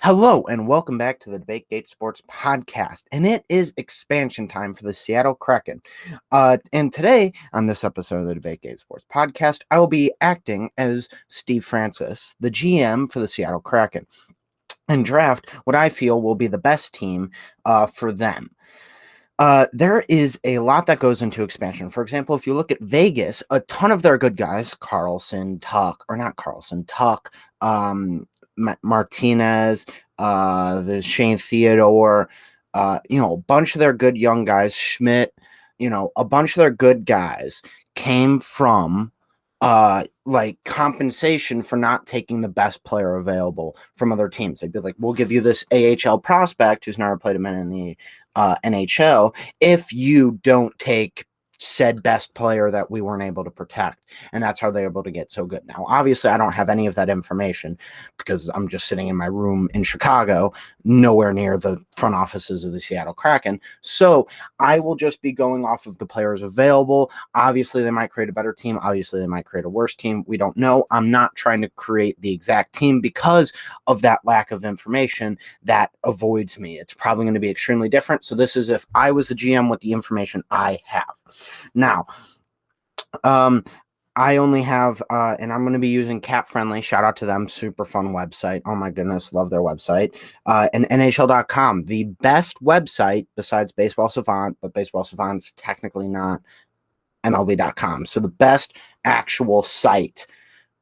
Hello and welcome back to the DebateGate Sports Podcast, and it is expansion time for the Seattle Kraken. And today, on this episode of the DebateGate Sports Podcast, I will be acting as Steve Francis, the GM for the Seattle Kraken, and draft what I feel will be the best team for them. There is a lot that goes into expansion. For example, if you look at Vegas, a ton of their good guys, Tuck, Martinez, the Shane Theodore, a bunch of their good young guys, Schmidt, a bunch of their good guys came from compensation for not taking the best player available from other teams. They'd be like, we'll give you this AHL prospect who's never played a minute in the NHL if you don't take said best player that we weren't able to protect. And that's how they're able to get so good. Now, obviously, I don't have any of that information because I'm just sitting in my room in Chicago, nowhere near the front offices of the Seattle Kraken. So I will just be going off of the players available. Obviously, they might create a better team. Obviously, they might create a worse team. We don't know. I'm not trying to create the exact team because of that lack of information that avoids me. It's probably going to be extremely different. So this is if I was the GM with the information I have. Now, I only have, and I'm going to be using Cap Friendly. Shout out to them. Super fun website. Oh my goodness. Love their website. And NHL.com, the best website besides Baseball Savant, but Baseball Savant's technically not MLB.com. So the best actual site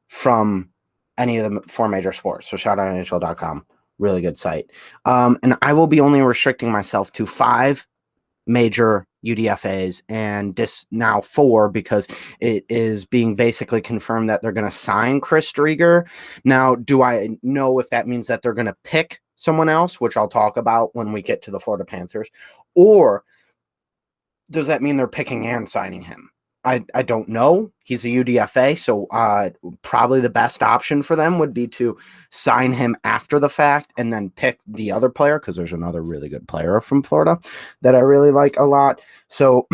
from any of the four major sports. So shout out to NHL.com. Really good site. And I will be only restricting myself to 5 major UDFAs and this now 4 because it is being basically confirmed that they're going to sign Chris Driedger. Now, do I know if that means that they're going to pick someone else, which I'll talk about when we get to the Florida Panthers, or does that mean they're picking and signing him? I don't know. He's a UDFA, so probably the best option for them would be to sign him after the fact and then pick the other player, because there's another really good player from Florida that I really like a lot. So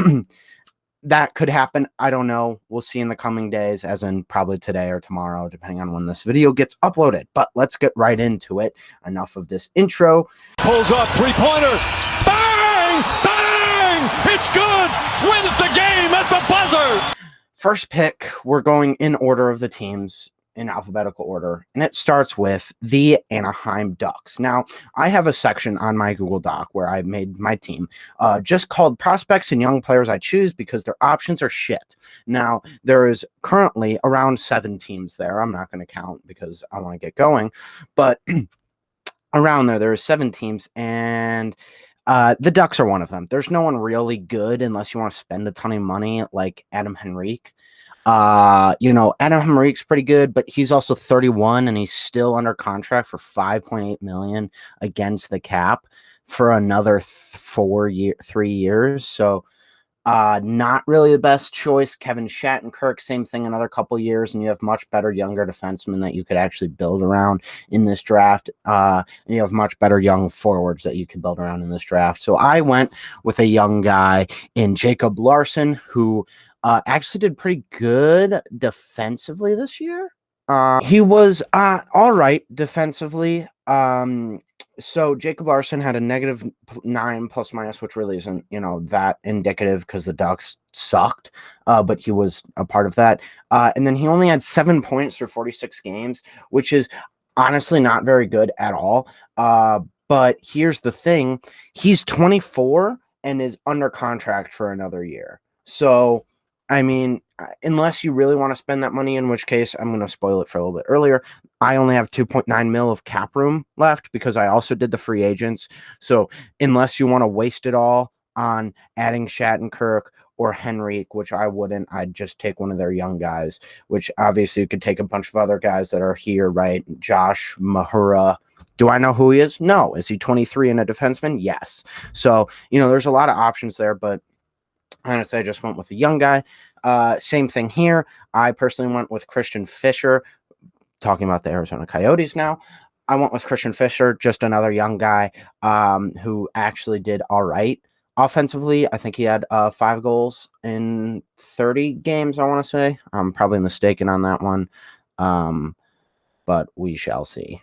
that could happen. I don't know. We'll see in the coming days, as in probably today or tomorrow, depending on when this video gets uploaded. But let's get right into it. Enough of this intro. Pulls up, three-pointer. Bang! Bang! It's good! Wins the game at the buzzer! First pick, we're going in order of the teams, in alphabetical order, and it starts with the Anaheim Ducks. Now, I have a section on my Google Doc where I made my team just called Prospects and Young Players I Choose because their options are shit. Now, there is currently around 7 teams there. I'm not going to count because I want to get going, but around there are 7 teams, and the Ducks are one of them. There's no one really good unless you want to spend a ton of money like Adam Henrique. Adam Henrique's pretty good, but he's also 31 and he's still under contract for $5.8 million against the cap for another 3 years. So not really the best choice. Kevin Shattenkirk, same thing, another couple years, and you have much better younger defensemen that you could actually build around in this draft. And you have much better young forwards that you could build around in this draft. So I went with a young guy in Jacob Larsson, who actually did pretty good defensively this year. He was all right defensively. So Jacob Larsson had a -9 plus minus, which really isn't, that indicative because the Ducks sucked, but he was a part of that. And then he only had 7 points through 46 games, which is honestly not very good at all. But here's the thing. He's 24 and is under contract for another year. So, I mean, unless you really want to spend that money, in which case I'm going to spoil it for a little bit earlier. I only have 2.9 mil of cap room left because I also did the free agents. So unless you want to waste it all on adding Shattenkirk or Henrique, which I wouldn't, I'd just take one of their young guys, which obviously you could take a bunch of other guys that are here, right? Josh Mahura. Do I know who he is? No. Is he 23 and a defenseman? Yes. So, there's a lot of options there, but honestly, I just went with a young guy. Same thing here. I personally went with Christian Fischer. Talking about the Arizona Coyotes now. I went with Christian Fischer, just another young guy who actually did all right offensively. I think he had 5 goals in 30 games, I want to say. I'm probably mistaken on that one, but we shall see.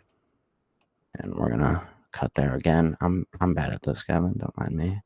And we're going to cut there again. I'm bad at this, Gavin. Don't mind me.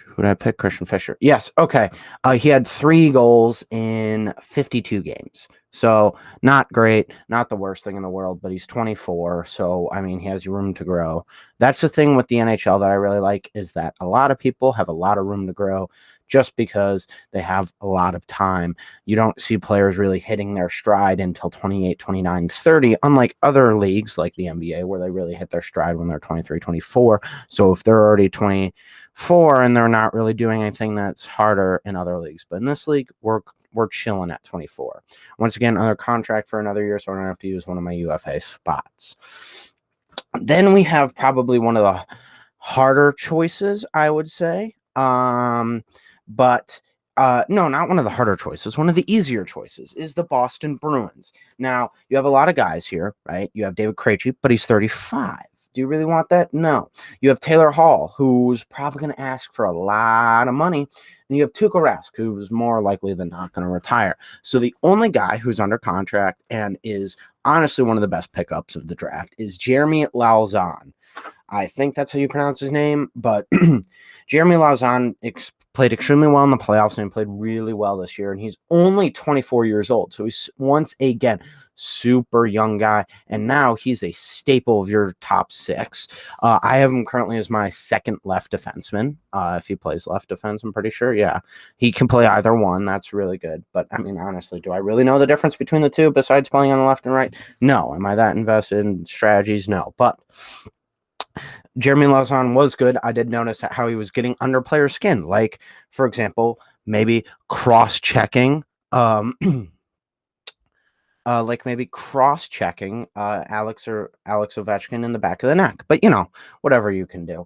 Who did I pick? Christian Fischer. Yes. Okay. He had 3 goals in 52 games. So not great, not the worst thing in the world, but he's 24. So, I mean, he has room to grow. That's the thing with the NHL that I really like, is that a lot of people have a lot of room to grow just because they have a lot of time. You don't see players really hitting their stride until 28, 29, 30, unlike other leagues like the NBA where they really hit their stride when they're 23, 24. So if they're already 24 and they're not really doing anything, that's harder in other leagues. But in this league, we're chilling at 24. Once again, another contract for another year, so I don't have to use one of my UFA spots. Then we have probably one of the harder choices, I would say. But no, not one of the harder choices. One of the easier choices is the Boston Bruins. Now, you have a lot of guys here, right? You have David Krejci, but he's 35. Do you really want that? No. You have Taylor Hall, who's probably going to ask for a lot of money. And you have Tuukka Rask, who's more likely than not going to retire. So the only guy who's under contract and is honestly one of the best pickups of the draft is Jeremy Lauzon. I think that's how you pronounce his name, but Jeremy Lauzon played extremely well in the playoffs and played really well this year, and he's only 24 years old, so he's once again super young guy, and now he's a staple of your top 6. I have him currently as my second left defenseman. If he plays left defense, I'm pretty sure. Yeah, he can play either one. That's really good. But I mean, honestly, do I really know the difference between the two besides playing on the left and right? No. Am I that invested in strategies? No. But Jeremy Lauzon was good. I did notice how he was getting under player skin. Like, for example, maybe cross-checking Alex Ovechkin in the back of the neck. But, whatever you can do.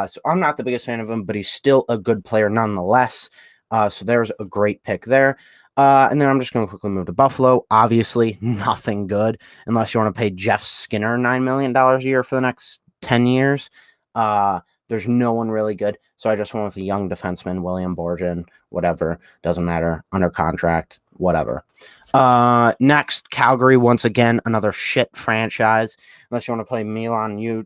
So I'm not the biggest fan of him, but he's still a good player nonetheless. So there's a great pick there. And then I'm just going to quickly move to Buffalo. Obviously, nothing good unless you want to pay Jeff Skinner $9 million a year for the next 10 years. There's no one really good. So I just went with a young defenseman, William Borgen, whatever. Doesn't matter. Under contract, whatever. Next, Calgary, once again, another shit franchise. Unless you want to play Milan,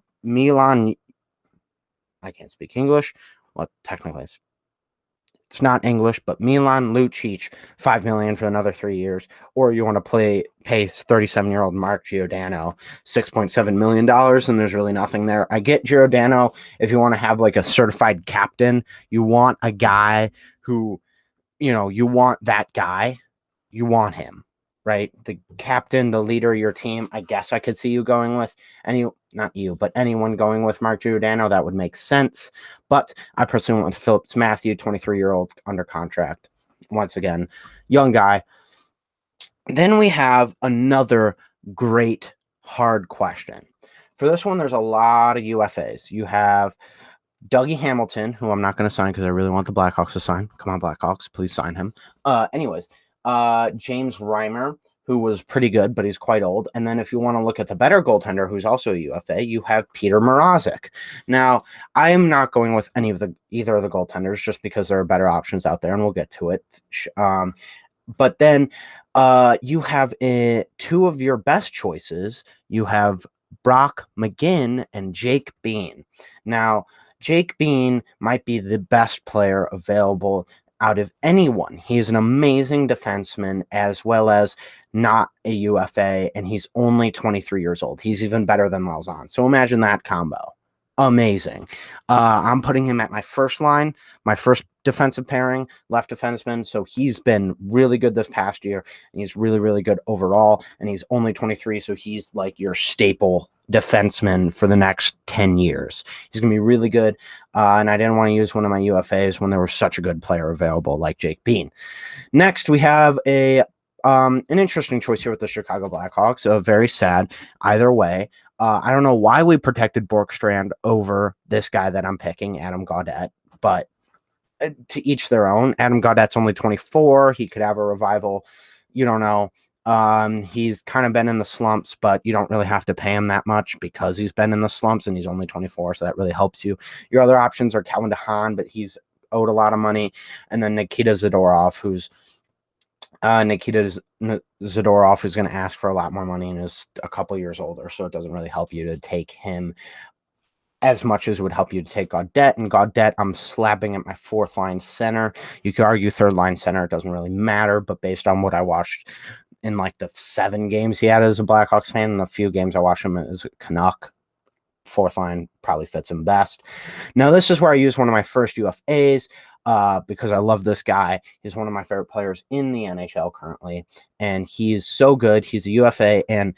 I can't speak English. Well, technically, it's not English, but Milan Lucic, $5 million for another 3 years. Or you want to pay 37-year-old Mark Giordano $6.7 million, and there's really nothing there. I get Giordano if you want to have like a certified captain. You want a guy who, you want that guy. You want him, right? The captain, the leader of your team. I guess I could see you going with anyone going with Mark Giordano. That would make sense. But I personally went with Phillips Matthew, 23-year-old under contract. Once again, young guy. Then we have another great hard question. For this one, there's a lot of UFAs. You have Dougie Hamilton, who I'm not going to sign because I really want the Blackhawks to sign. Come on, Blackhawks, please sign him. James Reimer, who was pretty good, but he's quite old. And then if you want to look at the better goaltender, who's also a UFA, you have Peter Mrazek. Now, I am not going with either of the goaltenders just because there are better options out there, and we'll get to it. But then you have two of your best choices. You have Brock McGinn and Jake Bean. Now, Jake Bean might be the best player available out of anyone. He is an amazing defenseman as well as not a UFA, and he's only 23 years old. He's even better than Lauzon. So imagine that combo. Amazing. I'm putting him at my first line, my first defensive pairing, left defenseman. So he's been really good this past year, and he's really, really good overall. And he's only 23, so he's like your staple defenseman for the next 10 years. He's going to be really good. And I didn't want to use one of my UFAs when there was such a good player available like Jake Bean. Next, we have an interesting choice here with the Chicago Blackhawks. Very sad. Either way. I don't know why we protected Borkstrand over this guy that I'm picking, Adam Gaudette, but to each their own. Adam Gaudette's only 24. He could have a revival. You don't know. He's kind of been in the slumps, but you don't really have to pay him that much because he's been in the slumps and he's only 24, so that really helps you. Your other options are Calvin DeHaan, but he's owed a lot of money, and then Nikita Zadorov, who's Nikita Zadorov is going to ask for a lot more money and is a couple years older, so it doesn't really help you to take him as much as it would help you to take Gaudette. And Gaudette, I'm slapping at my fourth line center. You could argue third line center. It doesn't really matter, but based on what I watched in like the 7 games he had as a Blackhawks fan and the few games I watched him as a Canuck, fourth line probably fits him best. Now, this is where I use one of my first UFAs because I love this guy. He's one of my favorite players in the NHL currently, and he's so good. He's a UFA, and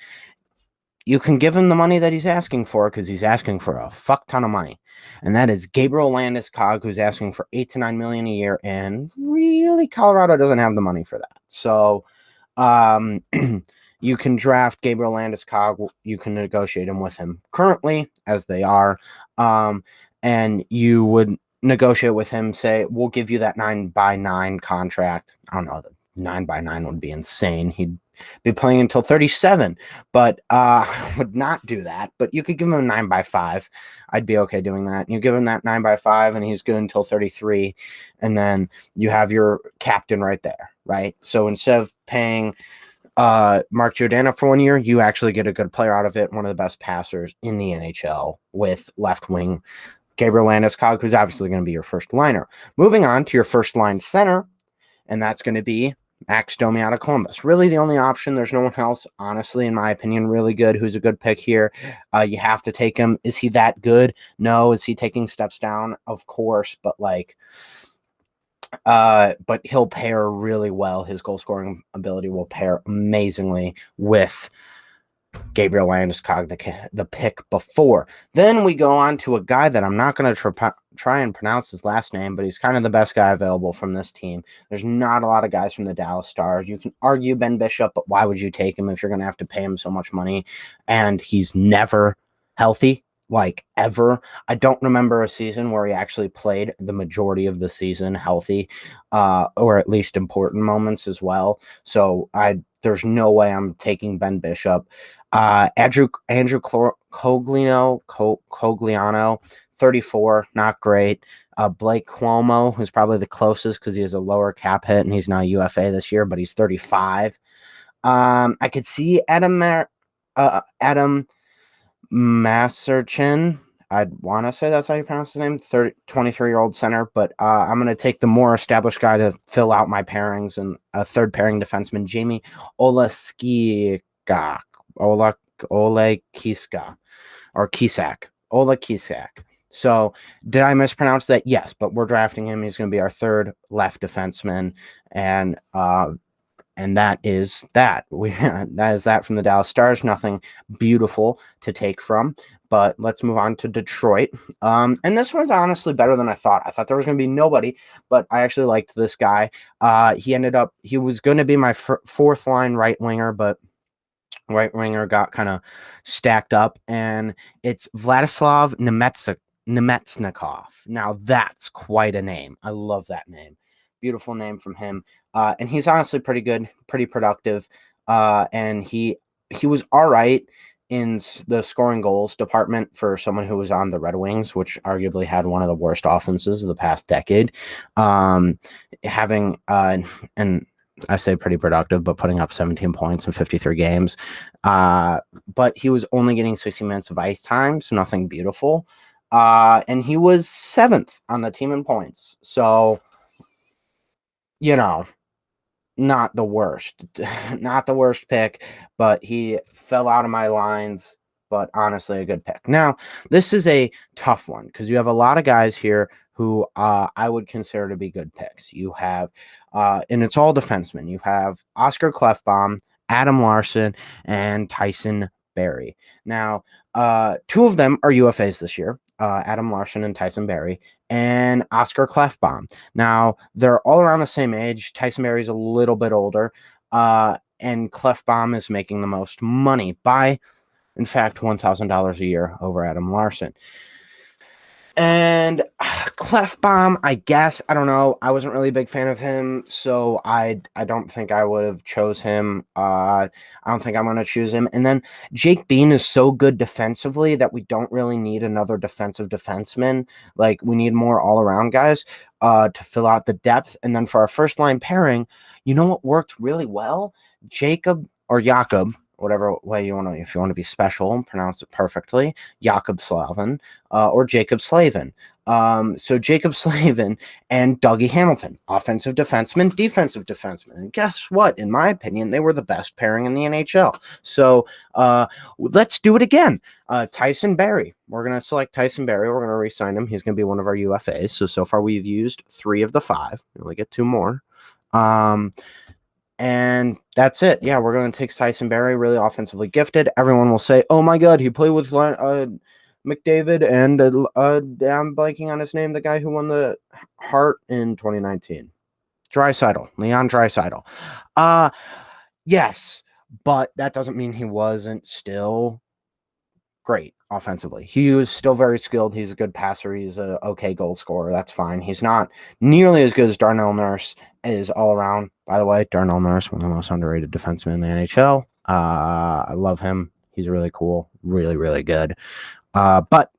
you can give him the money that he's asking for because he's asking for a fuck ton of money. And that is Gabriel Landeskog, who's asking for $8 to $9 million a year. And really, Colorado doesn't have the money for that. So you can draft Gabriel Landeskog. You can negotiate him with him currently, as they are. And you would negotiate with him, say, we'll give you that 9x9 contract. I don't know. 9x9 would be insane. He'd be playing until 37, but would not do that. But you could give him a 9x5. I'd be okay doing that. You give him that 9x5, and he's good until 33, and then you have your captain right there, right? So instead of paying Mark Giordano for 1 year, you actually get a good player out of it, one of the best passers in the NHL with left wing Gabriel Landeskog, who's obviously going to be your first liner. Moving on to your first line center, and that's going to be Max Domi out of Columbus. Really the only option. There's no one else, honestly, in my opinion, really good, who's a good pick here. You have to take him. Is he that good? No. Is he taking steps down? Of course, but but he'll pair really well. His goal scoring ability will pair amazingly with Gabriel Landeskog, the pick before. Then we go on to a guy that I'm not going to try and pronounce his last name, but he's kind of the best guy available from this team. There's not a lot of guys from the Dallas Stars. You can argue Ben Bishop, but why would you take him if you're going to have to pay him so much money? And he's never healthy, like ever. I don't remember a season where he actually played the majority of the season healthy, or at least important moments as well. So there's no way I'm taking Ben Bishop. Andrew Cogliano, 34, not great. Blake Cuomo, who's probably the closest because he has a lower cap hit and he's not a UFA this year, but he's 35. I could see Adam Maserchin. I'd want to say that's how you pronounce his name, 23-year-old center, but I'm going to take the more established guy to fill out my pairings, and a third pairing defenseman, Jamie Oleksiak. Oleksiak. So did I mispronounce that? Yes, but we're drafting him. He's going to be our third left defenseman, and that is that. That is that from the Dallas Stars. Nothing beautiful to take from, but let's move on to Detroit. And this one's honestly better than I thought. I thought there was going to be nobody, but I actually liked this guy. He was going to be my fourth line right winger, but right winger got kind of stacked up, and it's Vladislav Namestnikov. Now that's quite a name. I love that name. Beautiful name from him. And he's honestly pretty good, pretty productive. And he was all right in the scoring goals department for someone who was on the Red Wings, which arguably had one of the worst offenses of the past decade. And I say pretty productive, but putting up 17 points in 53 games. But he was only getting 60 minutes of ice time, so nothing beautiful. And he was 7th on the team in points. So, not the worst. Not the worst pick, but he fell out of my lines, but honestly a good pick. Now, this is a tough one because you have a lot of guys here who I would consider to be good picks. You have, and it's all defensemen. You have Oscar Klefbom, Adam Larsson, and Tyson Barrie. Now, 2 of them are UFAs this year, Adam Larsson and Tyson Barrie, and Oscar Klefbom. Now, they're all around the same age. Tyson Barrie's a little bit older, and Klefbom is making the most money by, in fact, $1,000 a year over Adam Larsson. And Clefbaum, I guess, I don't know. I wasn't really a big fan of him, so I don't think I would have chose him. I don't think I'm going to choose him. And then Jake Bean is so good defensively that we don't really need another defensive defenseman. Like, we need more all-around guys to fill out the depth. And then for our first-line pairing, you know what worked really well? Jacob, whatever way you want to, if you want to be special and pronounce it perfectly, Jakob Slavin or Jacob Slavin. So Jacob Slavin and Dougie Hamilton, offensive defenseman, defensive defenseman. And guess what? In my opinion, they were the best pairing in the NHL. So let's do it again. Tyson Barrie. We're going to select Tyson Barrie. We're going to re-sign him. He's going to be one of our UFAs. So far we've used 3 of the 5. We only get 2 more. And that's it. Yeah, we're going to take Tyson Barrie, really offensively gifted. Everyone will say, oh my God, he played with McDavid and I'm blanking on his name, the guy who won the Hart in 2019. Leon Draisaitl. Yes, but that doesn't mean he wasn't still great offensively. He was still very skilled. He's a good passer. He's a okay goal scorer. That's fine. He's not nearly as good as Darnell Nurse is all around. By the way, Darnell Nurse, one of the most underrated defensemen in the NHL. I love him. He's really cool. Really, really good. But,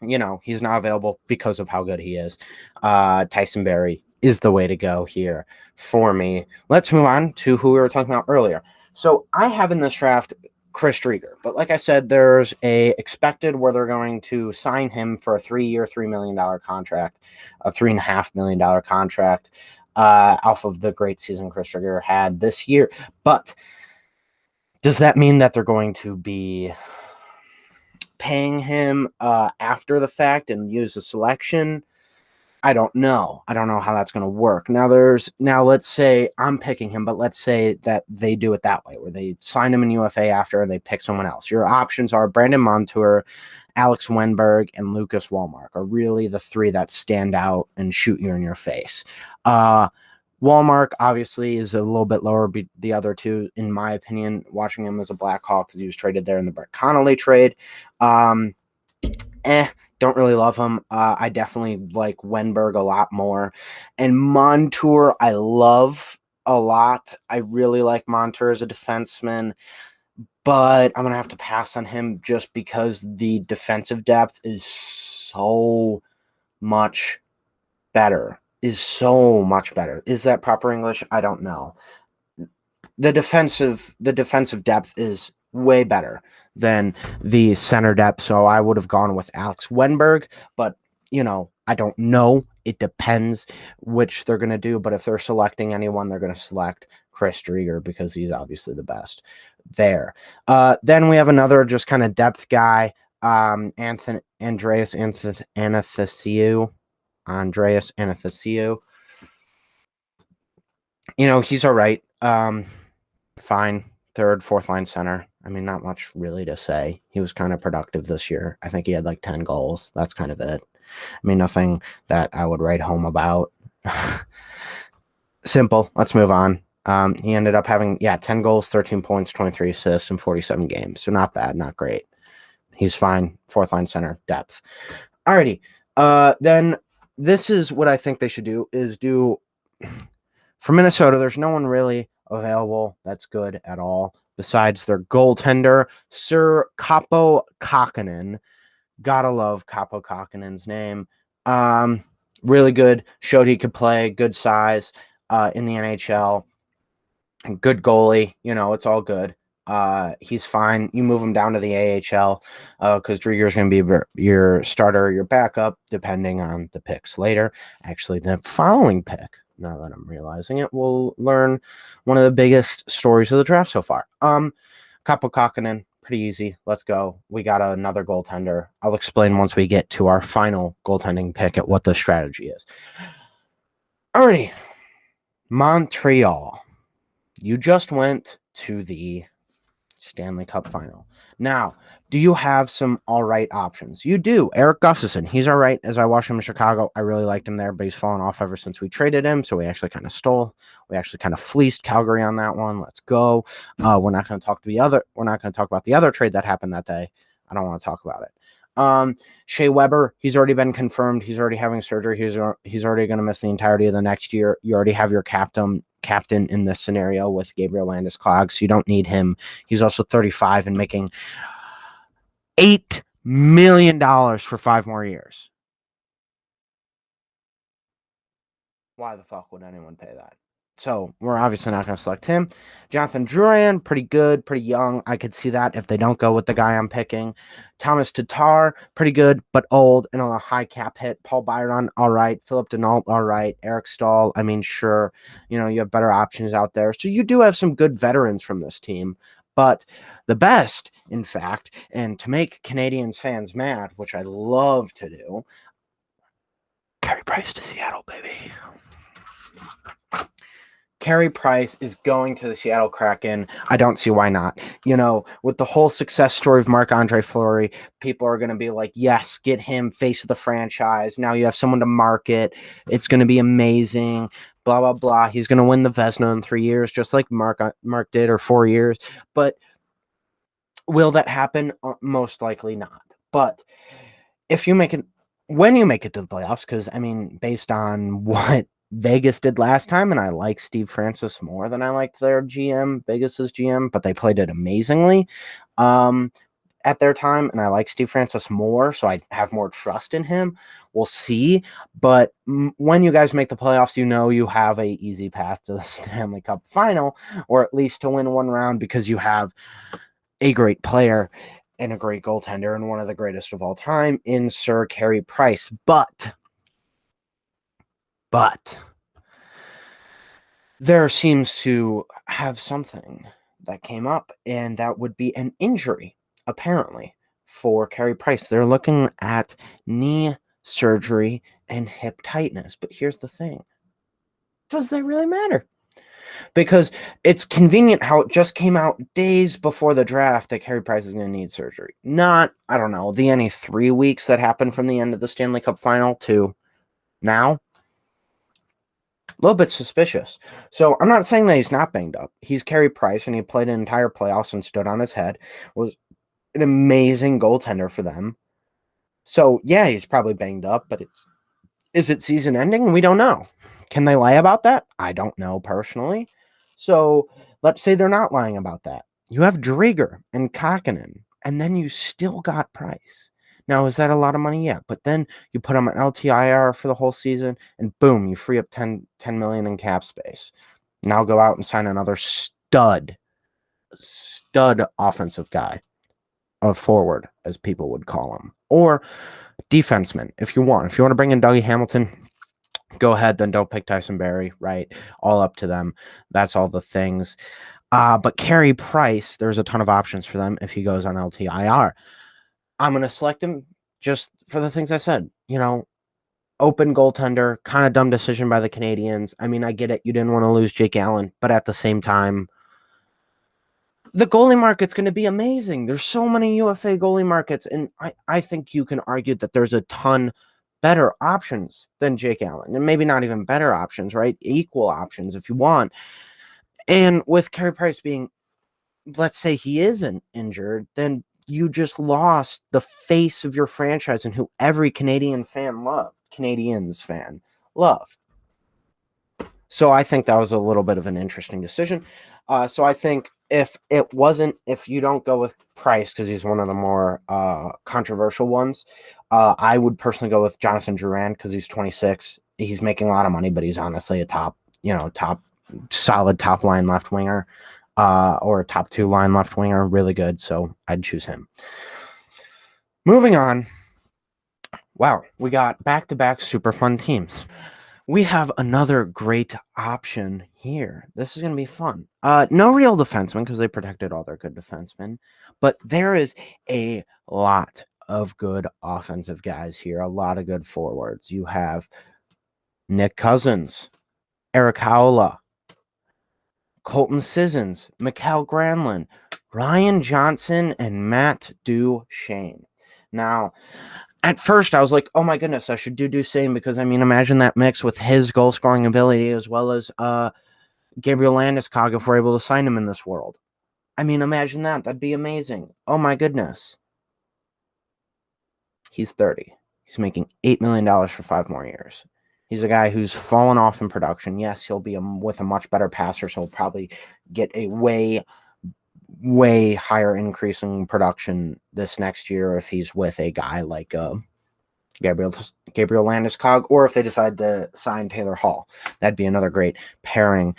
you know, he's not available because of how good he is. Tyson Barrie is the way to go here for me. Let's move on to who we were talking about earlier. So I have in this draft Chris Driedger. But like I said, there's a expected where they're going to sign him for a 3-year, $3 million contract, a $3.5 million contract off of the great season Chris Driedger had this year. But does that mean that they're going to be paying him after the fact and use a selection? I don't know. I don't know how that's going to work. Now let's say I'm picking him, but let's say that they do it that way, where they sign him in UFA after and they pick someone else. Your options are Brandon Montour, Alex Wenberg, and Lucas Wallmark are really the 3 that stand out and shoot you in your face. Wallmark obviously is a little bit lower. The other 2, in my opinion, watching him as a Blackhawk because he was traded there in the Brett Connolly trade. Don't really love him. I definitely like Wenberg a lot more. And Montour, I love a lot. I really like Montour as a defenseman, but I'm going to have to pass on him just because the defensive depth is so much better. Is that proper English? I don't know. The defensive depth is way better than the center depth, so I would have gone with Alex Wenberg, but, you know, I don't know. It depends which they're going to do, but if they're selecting anyone, they're going to select Chris Driedger because he's obviously the best there. Then we have another just kind of depth guy, Andreas Athanasiou. You know, he's all right. Fine. 3rd, 4th line center. I mean, not much really to say. He was kind of productive this year. I think he had like 10 goals. That's kind of it. I mean, nothing that I would write home about. Simple. Let's move on. He ended up having, 10 goals, 13 points, 23 assists in 47 games. So not bad, not great. He's fine. 4th line center, depth. Alrighty. Then this is what I think they should do for Minnesota. There's no one really available that's good at all besides their goaltender, Sir Kaapo Kahkanen. Gotta love Kaapo Kahkanen's name. Really good. Showed he could play. Good size in the NHL. Good goalie. You know, it's all good. He's fine. You move him down to the AHL because Driedger's going to be your starter, your backup, depending on the picks later. Actually, the following pick, now that I'm realizing it, we'll learn one of the biggest stories of the draft so far. Kaapo Kahkanen, pretty easy. Let's go. We got another goaltender. I'll explain once we get to our final goaltending pick at what the strategy is. Alrighty. Montreal. You just went to the Stanley Cup final. Now, do you have some all right options? You do. Erik Gustafsson, he's all right. As I watched him in Chicago, I really liked him there, but he's fallen off ever since we traded him, so we actually kind of fleeced Calgary on that one. Let's go. We're not going to talk about the other trade that happened that day. I don't want to talk about it. Shea Weber, he's already been confirmed. He's already having surgery. He's already going to miss the entirety of the next year. You already have your captain in this scenario with Gabriel Landeskog, so you don't need him. He's also 35 and making $8 million for 5 more years. Why the fuck would anyone pay that? So we're obviously not going to select him. Jonathan Drouin, pretty good, pretty young. I could see that if they don't go with the guy I'm picking. Thomas Tatar, pretty good, but old and on a high cap hit. Paul Byron, all right. Philip Denault, all right. Eric Stahl, I mean, sure. You have better options out there. So you do have some good veterans from this team. But the best, in fact, and to make Canadiens fans mad, which I love to do, Carey Price to Seattle, baby. Carey Price is going to the Seattle Kraken. I don't see why not. With the whole success story of Marc-Andre Fleury, people are going to be like, yes, get him, face of the franchise. Now you have someone to market. It's going to be amazing, blah, blah, blah. He's going to win the Vezina in 3 years, just like Mark did, or 4 years. But will that happen? Most likely not. But when you make it to the playoffs, because, based on what Vegas did last time, and I like Steve Francis more than I liked their GM, Vegas's GM, but they played it amazingly at their time, and I like Steve Francis more, so I have more trust in him. We'll see, but when you guys make the playoffs, you have a easy path to the Stanley Cup final, or at least to win one round, because you have a great player and a great goaltender and one of the greatest of all time in Sir Carey Price. But there seems to have something that came up, and that would be an injury, apparently, for Carey Price. They're looking at knee surgery and hip tightness. But here's the thing. Does that really matter? Because it's convenient how it just came out days before the draft that Carey Price is going to need surgery. Not, I don't know, the any 3 weeks that happened from the end of the Stanley Cup final to now. A little bit suspicious. So I'm not saying that he's not banged up. He's Carey Price, and he played an entire playoffs and stood on his head. Was an amazing goaltender for them. So yeah, he's probably banged up, but is it season ending? We don't know. Can they lie about that? I don't know personally. So let's say they're not lying about that. You have Driedger and Kahkanen, and then you still got Price. Now, is that a lot of money? Yeah, but then you put him on LTIR for the whole season, and boom, you free up $10 million in cap space. Now go out and sign another stud offensive guy, a forward, as people would call him, or defenseman if you want. If you want to bring in Dougie Hamilton, go ahead. Then don't pick Tyson Barrie, right? All up to them. That's all the things. But Carey Price, there's a ton of options for them if he goes on LTIR. I'm going to select him just for the things I said. Open goaltender, kind of dumb decision by the Canadiens. I get it. You didn't want to lose Jake Allen, but at the same time, the goalie market's going to be amazing. There's so many UFA goalie markets, and I think you can argue that there's a ton better options than Jake Allen, and maybe not even better options, right? Equal options if you want. And with Carey Price being, let's say he isn't injured, then you just lost the face of your franchise and who every Canadiens fan loved. So I think that was a little bit of an interesting decision. So I think if you don't go with Price, because he's one of the more controversial ones, I would personally go with Jonathan Drouin because he's 26. He's making a lot of money, but he's honestly a top solid top line left winger. Or a top 2 line left winger, really good. So I'd choose him. Moving on. Wow, we got back-to-back super fun teams. We have another great option here. This is going to be fun. No real defenseman because they protected all their good defensemen, but there is a lot of good offensive guys here, a lot of good forwards. You have Nick Cousins, Eric Haula, Colton Sissons, Mikael Granlund, Ryan Johnson, and Matt Duchene. Now, at first, I was like, oh my goodness, I should do Duchene because, imagine that mix with his goal-scoring ability as well as Gabriel Landeskog if we're able to sign him in this world. Imagine that. That'd be amazing. Oh my goodness. He's 30. He's making $8 million for 5 more years. He's a guy who's fallen off in production. Yes, he'll be with a much better passer, so he'll probably get a way higher increase in production this next year if he's with a guy like Gabriel Landeskog, or if they decide to sign Taylor Hall. That'd be another great pairing.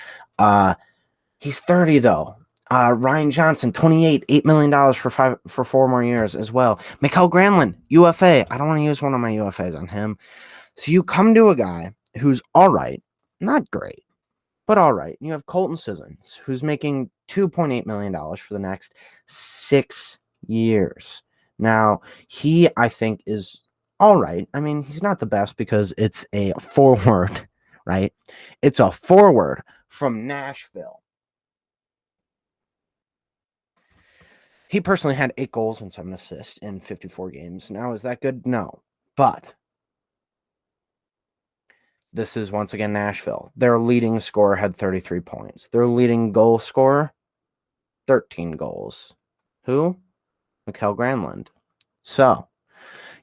He's 30, though. Ryan Johnson, 28, $8 million for 4 more years as well. Mikael Granlund, UFA. I don't want to use one of my UFAs on him. So you come to a guy who's all right, not great, but all right. You have Colton Sissons, who's making $2.8 million for the next 6 years. Now, he, I think, is all right. I mean, he's not the best because it's a forward, right? It's a forward from Nashville. He personally had 8 goals and 7 assists in 54 games. Now, is that good? No. But this is, once again, Nashville. Their leading scorer had 33 points. Their leading goal scorer, 13 goals. Who? Mikael Granlund. So,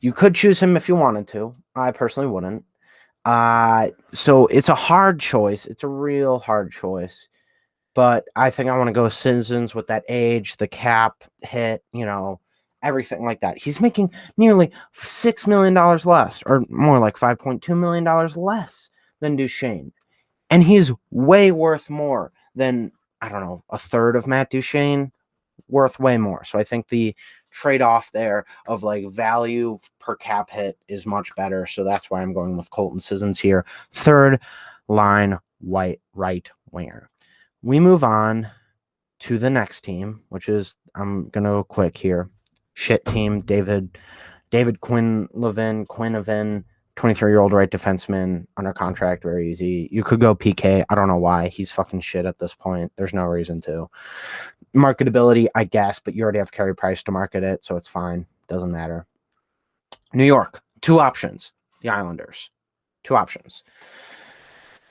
you could choose him if you wanted to. I personally wouldn't. So, it's a hard choice. It's a real hard choice. But I think I want to go Sissons with that age, the cap hit, everything like that. He's making nearly $6 million less, or more like $5.2 million less than Duchesne. And he's way worth more than, I don't know, a third of Matt Duchesne, worth way more. So I think the trade-off there of like value per cap hit is much better. So that's why I'm going with Colton Sissons here. Third line right winger. We move on to the next team, which is, I'm going to go quick here. Shit team, David Quenneville, 23-year-old right defenseman, under contract, very easy. You could go PK. I don't know why. He's fucking shit at this point. There's no reason to. Marketability, I guess, but you already have Carey Price to market it, so it's fine. Doesn't matter. New York, 2 options. The Islanders, 2 options.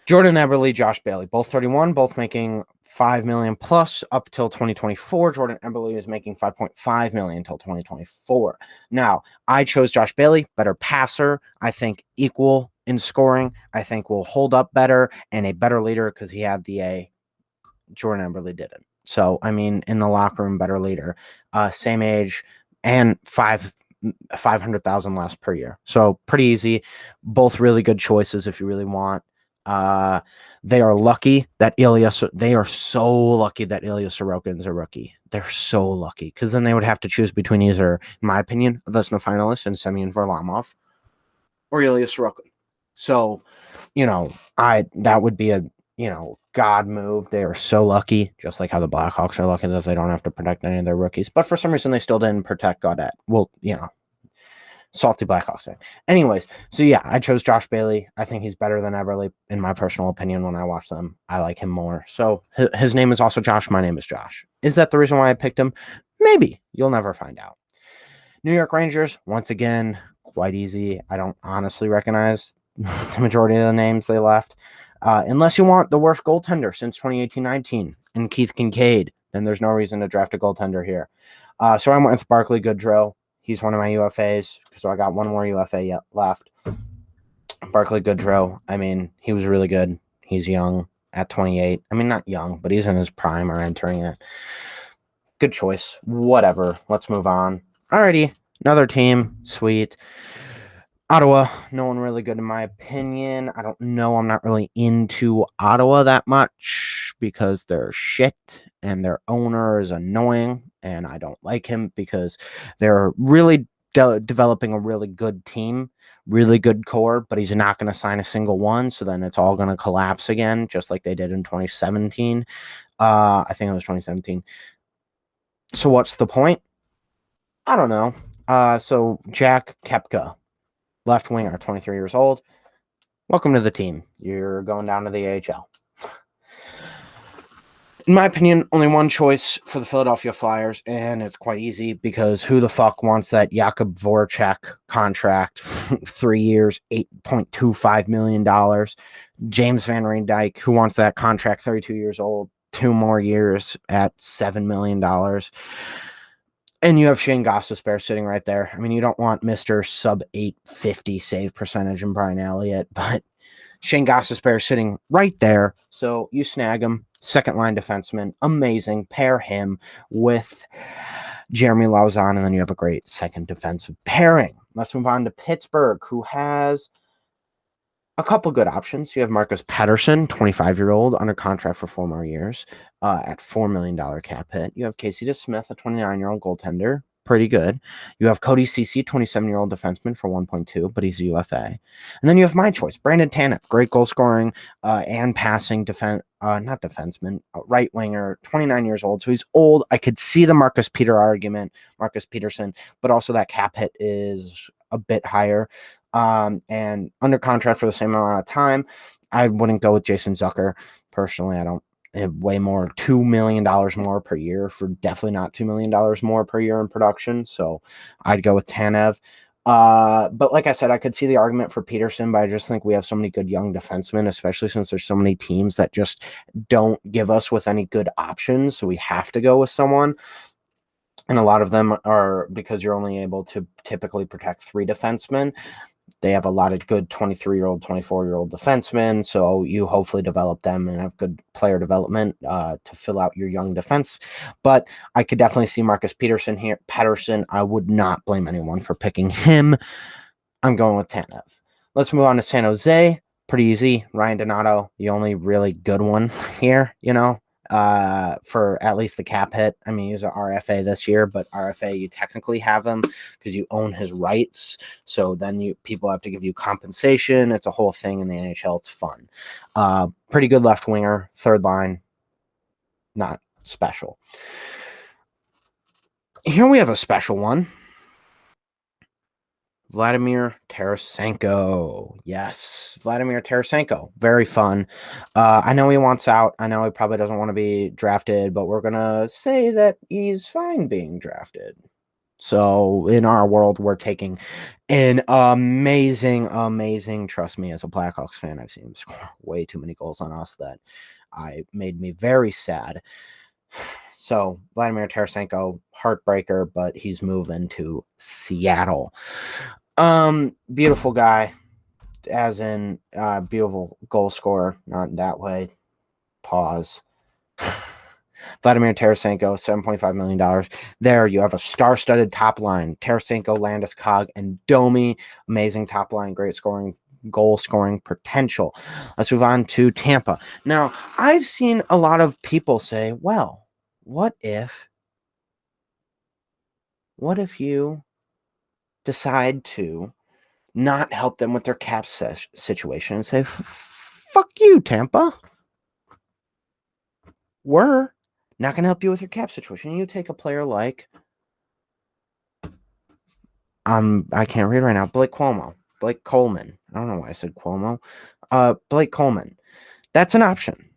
Jordan Eberle, Josh Bailey, both 31, both making $5 million plus up till 2024. Jordan Eberle is making $5.5 million until 2024. Now, I chose Josh Bailey, better passer. I think equal in scoring. I think will hold up better and a better leader because he had the A. Jordan Eberle didn't. So, I mean, in the locker room, better leader. Same age and $500,000 less per year. So, pretty easy. Both really good choices if you really want. They are lucky that they are so lucky that Ilya Sorokin's a rookie. They're so lucky because then they would have to choose between either, in my opinion, a Vezina finalist and Semyon Varlamov or Ilya Sorokin. So, that would be a, God move. They are so lucky, just like how the Blackhawks are lucky that they don't have to protect any of their rookies. But for some reason, they still didn't protect Gaudette. Well, salty Blackhawks fan. Anyways, so yeah, I chose Josh Bailey. I think he's better than Eberle, in my personal opinion. When I watch them, I like him more. So his name is also Josh. My name is Josh. Is that the reason why I picked him? Maybe. You'll never find out. New York Rangers, once again, quite easy. I don't honestly recognize the majority of the names they left. Unless you want the worst goaltender since 2018-19 in Keith Kincaid, then there's no reason to draft a goaltender here. So I went with Barclay Goodrow. He's one of my UFAs, so I got one more UFA yet left. Barclay Goodrow, I mean, he was really good. He's young at 28. I mean, not young, but he's in his prime or entering it. Good choice. Whatever. Let's move on. Alrighty, another team. Sweet. Ottawa, no one really good in my opinion. I don't know. I'm not really into Ottawa that much because they're shit and their owner is annoying and I don't like him because they're really developing a really good team, really good core, but he's not going to sign a single one. So then it's all going to collapse again, just like they did in 2017. I think it was 2017. So what's the point? I don't know. So Jack Koepka, left winger, 23 years old. Welcome to the team. You're going down to the AHL. In my opinion, only one choice for the Philadelphia Flyers, and it's quite easy because who the fuck wants that Jakub Voracek contract? 3 years, $8.25 million. James Van Riemsdyk, who wants that contract? 32 years old, 2 more years at $7 million. And you have Shayne Gostisbehere sitting right there. I mean, you don't want Mr. sub 850 save percentage and Brian Elliott, but Shayne Gostisbehere sitting right there. So you snag him, second line defenseman, amazing. Pair him with Jeremy Lauzon, and then you have a great second defensive pairing. Let's move on to Pittsburgh, who has a couple good options. You have Marcus Pettersson, 25-year-old, under contract for 4 more years at $4 million cap hit. You have Casey DeSmith, a 29-year-old goaltender, pretty good. You have Cody Ceci, 27-year-old defenseman for 1.2, but he's a UFA. And then you have my choice, Brandon Tanev, great goal scoring and passing not defenseman, right winger, 29 years old. So he's old. I could see the Marcus Peterson, but also that cap hit is a bit higher. And under contract for the same amount of time. I wouldn't go with Jason Zucker. Personally, I don't have way more, $2 million more per year for definitely not $2 million more per year in production. So I'd go with Tanev. But like I said, I could see the argument for Peterson, but I just think we have so many good young defensemen, especially since there's so many teams that just don't give us with any good options. So we have to go with someone. And a lot of them are because you're only able to typically protect 3 defensemen. They have a lot of good 23-year-old, 24-year-old defensemen, so you hopefully develop them and have good player development to fill out your young defense. But I could definitely see Marcus Peterson here. Pettersson, I would not blame anyone for picking him. I'm going with Tanev. Let's move on to San Jose. Pretty easy. Ryan Donato, the only really good one here, for at least the cap hit. I mean, he's an RFA this year, but RFA, you technically have him because you own his rights. So then people have to give you compensation. It's a whole thing in the NHL. It's fun. Pretty good left winger, third line, not special. Here we have a special one. Vladimir Tarasenko. Yes, Vladimir Tarasenko. Very fun. I know he wants out. I know he probably doesn't want to be drafted, but we're going to say that he's fine being drafted. So in our world, we're taking an amazing, trust me, as a Blackhawks fan, I've seen him score way too many goals on us that made me very sad. So Vladimir Tarasenko, heartbreaker, but he's moving to Seattle. Beautiful guy, as in beautiful goal scorer, not in that way. Pause. Vladimir Tarasenko, $7.5 million. There you have a star-studded top line. Tarasenko, Landeskog, and Domi. Amazing top line, great scoring, goal scoring potential. Let's move on to Tampa. Now, I've seen a lot of people say, well, what if you decide to not help them with their cap situation and say, fuck you, Tampa. We're not going to help you with your cap situation. You take a player like, I can't read right now, Blake Coleman. I don't know why I said Cuomo. Blake Coleman. That's an option.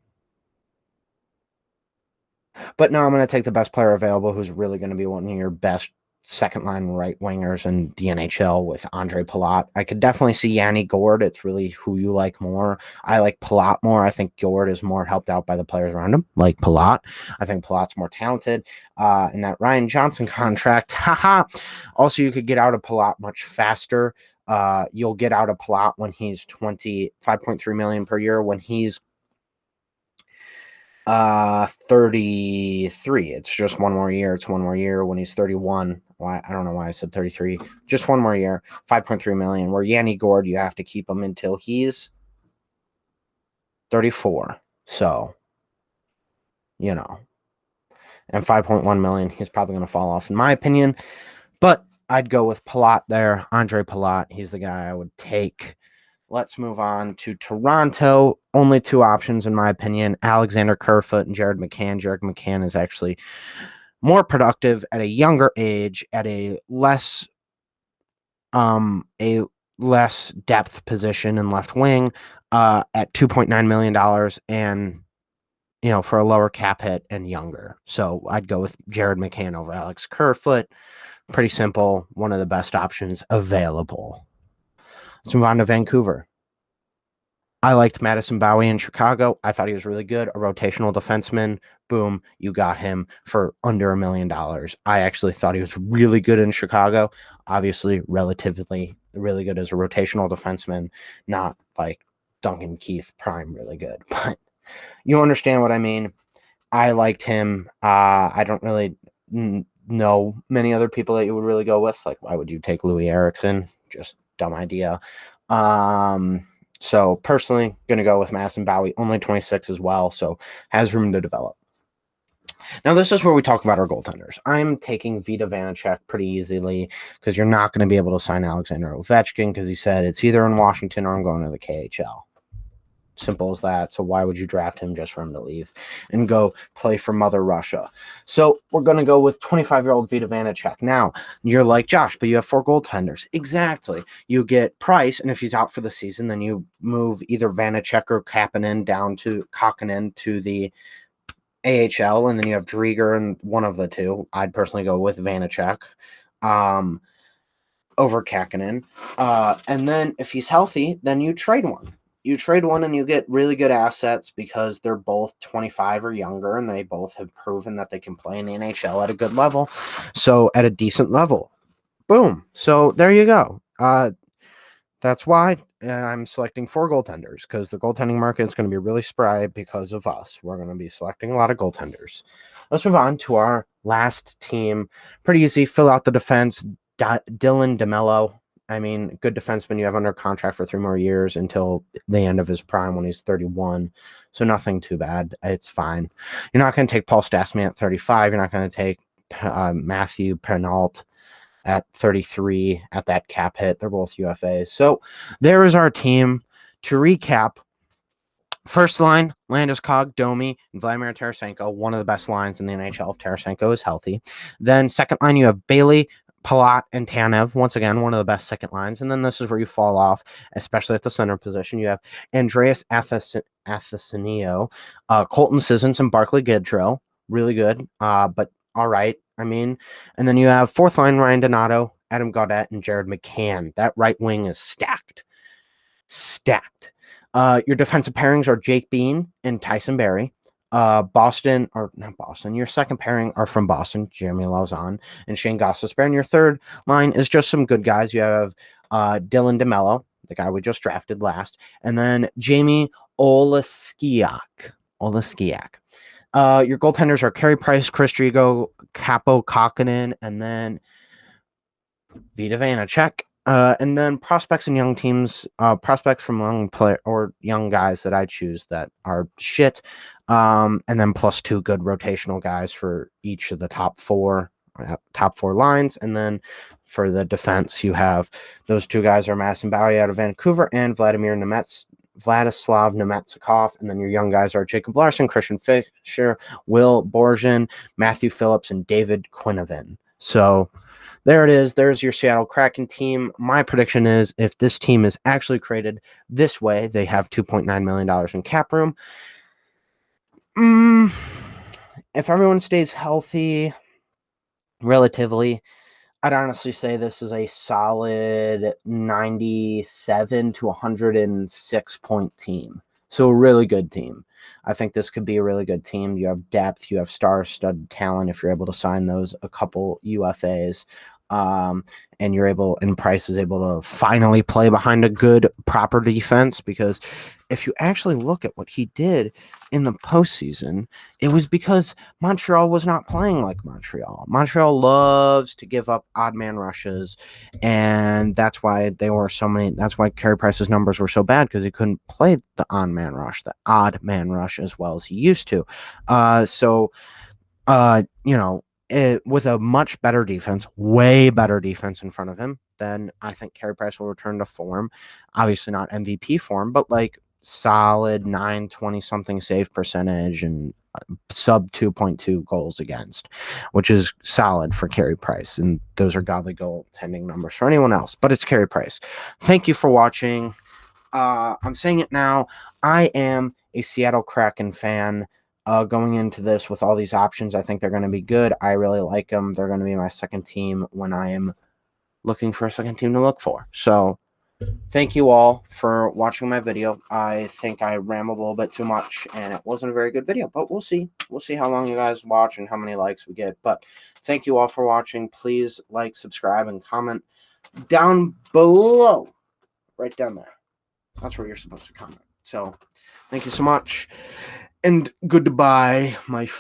But no, I'm going to take the best player available who's really going to be one of your best second-line right wingers in the NHL with Ondrej Palat. I could definitely see Yanni Gourde. It's really who you like more. I like Palat more. I think Gourde is more helped out by the players around him, like Palat. I think Palat's more talented. In that Ryan Johnson contract, also, you could get out of Palat much faster. You'll get out of Palat when he's $25.3 million per year. When he's 33. It's just one more year. It's one more year. When he's 31, I don't know why I said 33. Just one more year, $5.3 million. Where Yanni Gourde, you have to keep him until he's 34. So, and $5.1 million, he's probably going to fall off in my opinion. But I'd go with Palat there. Ondrej Palat, he's the guy I would take. Let's move on to Toronto. Only 2 options, in my opinion, Alexander Kerfoot and Jared McCann. Jared McCann is actually more productive at a younger age, at a less depth position in left wing at $2.9 million and, for a lower cap hit and younger. So I'd go with Jared McCann over Alex Kerfoot. Pretty simple. One of the best options available. Let's move on to Vancouver. I liked Madison Bowey in Chicago. I thought he was really good. A rotational defenseman. Boom, you got him for under $1 million. I actually thought he was really good in Chicago. Obviously, relatively really good as a rotational defenseman, not like Duncan Keith prime really good. But you understand what I mean. I liked him. I don't really know many other people that you would really go with. Like, why would you take Louis Eriksson? Just dumb idea. So personally, going to go with Madison Bowey, only 26 as well, so has room to develop. Now, this is where we talk about our goaltenders. I'm taking Vitek Vanecek pretty easily because you're not going to be able to sign Alexander Ovechkin because he said it's either in Washington or I'm going to the KHL. Simple as that. So why would you draft him just for him to leave and go play for Mother Russia? So we're going to go with 25-year-old Vitek Vanecek. Now, you're like, Josh, but you have 4 goaltenders. Exactly. You get Price, and if he's out for the season, then you move either Vanecek or Kahkanen to the AHL, and then you have Driedger and one of the two. I'd personally go with Vanecek over Kahkanen. And then if he's healthy, then you trade one. You trade one and you get really good assets because they're both 25 or younger and they both have proven that they can play in the NHL at a good level. So at a decent level. Boom. So there you go. That's why I'm selecting 4 goaltenders because the goaltending market is going to be really spry because of us. We're going to be selecting a lot of goaltenders. Let's move on to our last team. Pretty easy. Fill out the defense. Dylan Demelo. I mean, good defenseman you have under contract for 3 more years until the end of his prime when he's 31. So nothing too bad. It's fine. You're not going to take Paul Stastny at 35. You're not going to take Matthew Penault at 33 at that cap hit. They're both UFAs. So there is our team. To recap, first line, Landeskog, Domi, and Vladimir Tarasenko, one of the best lines in the NHL if Tarasenko is healthy. Then second line, you have Bailey, Palat, and Tanev, once again, one of the best second lines. And then this is where you fall off, especially at the center position. You have Andreas Athanasiou, Colton Sissons, and Barclay Goodrow. Really good, but all right. I mean, and then you have fourth line, Ryan Donato, Adam Gaudette, and Jared McCann. That right wing is stacked. Your defensive pairings are Jake Bean and Tyson Barrie. Your second pairing are from Boston, Jeremy Lauzon and Shayne Gostisbehere. And your third line is just some good guys. You have Dylan Demelo, the guy we just drafted last, and then Jamie Oleksiak. Your goaltenders are Carey Price, Chris Driedger, Kaapo Kahkanen, and then Vitek Vanecek. And then prospects and young teams, prospects from young player or young guys that I choose that are shit. And then plus 2 good rotational guys for each of the top four lines. And then for the defense, you have those 2 guys are Madison Bowey out of Vancouver and Vladislav Namestnikov. And then your young guys are Jacob Larsson, Christian Fischer, Will Borgen, Matthew Phillips, and David Quenneville. So there it is. There's your Seattle Kraken team. My prediction is if this team is actually created this way, they have $2.9 million in cap room. If everyone stays healthy, relatively, I'd honestly say this is a solid 97 to 106 point team. So a really good team. I think this could be a really good team. You have depth, you have star-studded talent if you're able to sign those, a couple UFAs. And Price is able to finally play behind a good, proper defense, because if you actually look at what he did in the postseason, it was because Montreal was not playing like Montreal. Montreal loves to give up odd man rushes, and that's why that's why Carey Price's numbers were so bad, because he couldn't play the odd man rush as well as he used to. With a much better defense, way better defense in front of him, then I think Carey Price will return to form. Obviously not MVP form, but like solid 920-something save percentage and sub 2.2 goals against, which is solid for Carey Price. And those are godly goaltending numbers for anyone else, but it's Carey Price. Thank you for watching. I'm saying it now. I am a Seattle Kraken fan. Going into this with all these options, I think they're going to be good. I really like them. They're going to be my second team when I am looking for a second team to look for. So thank you all for watching my video. I think I rambled a little bit too much, and it wasn't a very good video, but we'll see. We'll see how long you guys watch and how many likes we get. But thank you all for watching. Please like, subscribe, and comment down below. Right down there. That's where you're supposed to comment. So, thank you so much. And goodbye, my